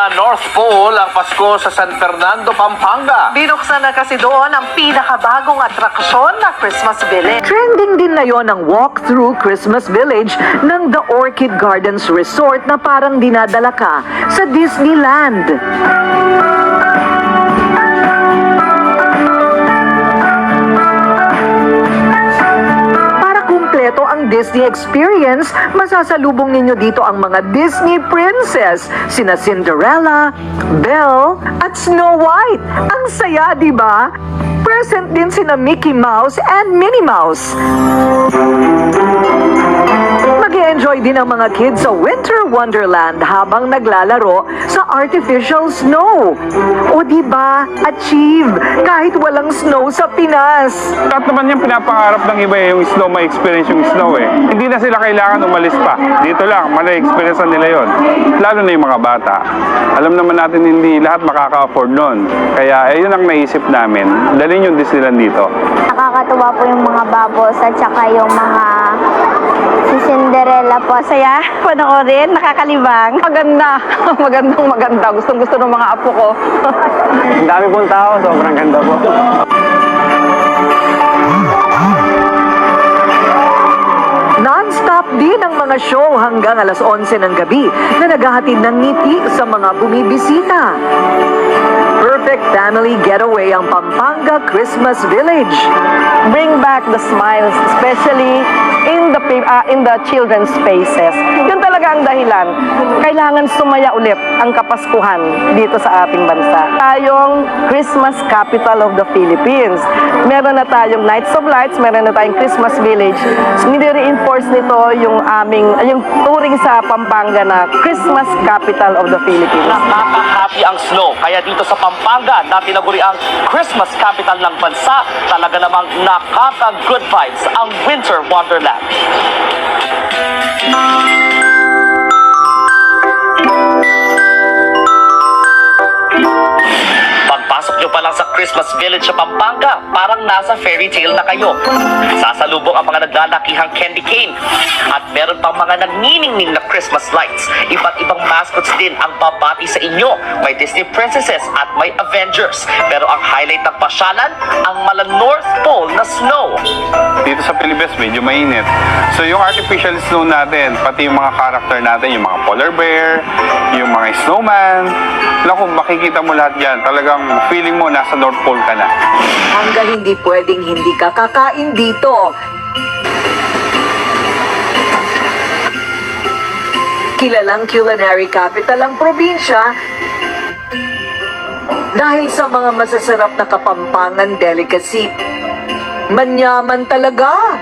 sa North Pole ang Pasko sa San Fernando, Pampanga. Binuksan na kasi doon ang pinakabagong atraksyon na Christmas Village. Trending din na yon ang walk-through Christmas Village ng The Orchid Gardens Resort na parang dinadala ka sa Disneyland. Para kumpleto ang Disney experience, masasalubong ninyo dito ang mga Disney princess, sina Cinderella, Belle, at Snow White. Ang saya, di ba? Present din sina Mickey Mouse and Minnie Mouse. Mag-i-enjoy din ang mga kids sa Winter Wonderland habang naglalaro sa artificial snow. O di ba, achieve kahit walang snow sa Pinas. Lahat naman yung pinapangarap ng iba yung snow, may experience yung snow eh. Hindi na sila kailangan umalis pa. Dito lang, experience nila yon. Lalo na yung mga bata. Alam naman natin hindi lahat makaka-afford nun. Kaya yun ang naisip namin. Dalhin yung Disneyland dito. Nakakatuwa po yung mga bubbles at saka yung mga si Cinderella po. Saya, panoorin, nakakalibang. Maganda, maganda. Gustong-gusto ng mga apo ko. Ang dami pong tao, sobrang ganda po. Non-stop din ang mga show hanggang alas 11 ng gabi na naghahatid ng ngiti sa mga bumibisita. Perfect family getaway ang Pampanga Christmas Village. Bring back the smiles, especially in the children's spaces. Yun talaga ang dahilan. Kailangan sumaya ulit ang Kapaskuhan dito sa ating bansa. Tayong Christmas capital of the Philippines. Meron na tayong Nights of Lights, meron na tayong Christmas Village. So, nire-reinforce nito yung touring sa Pampanga na Christmas capital of the Philippines. Nakaka-happy ang snow. Kaya dito sa Pampanga na tinaguri ang Christmas capital ng bansa, talaga namang nakaka-good vibes ang Winter Wonderland. Pagpasok nyo pa lang sa Christmas Village sa Pampanga, parang nasa fairy tale na kayo. Sasalubong ang mga naglalakihang candy cane. At meron pang mga nagniningning na Christmas lights. Iba't ibang mascots din ang babati sa inyo. May Disney princesses at may Avengers. Pero ang highlight ng pasyalan, ang mala North Pole na snow. Dito sa Pilipinas, medyo mainit. So yung artificial snow natin, pati yung mga character natin, yung mga polar bear, yung mga snowman, naku, makikita mo lahat yan. Talagang feeling mo nasa North Pole ka na. Hanggang hindi pwedeng hindi ka kakain dito. Kilalang culinary capital ang probinsya dahil sa mga masasarap na Kapampangan delicacy. Manyaman talaga!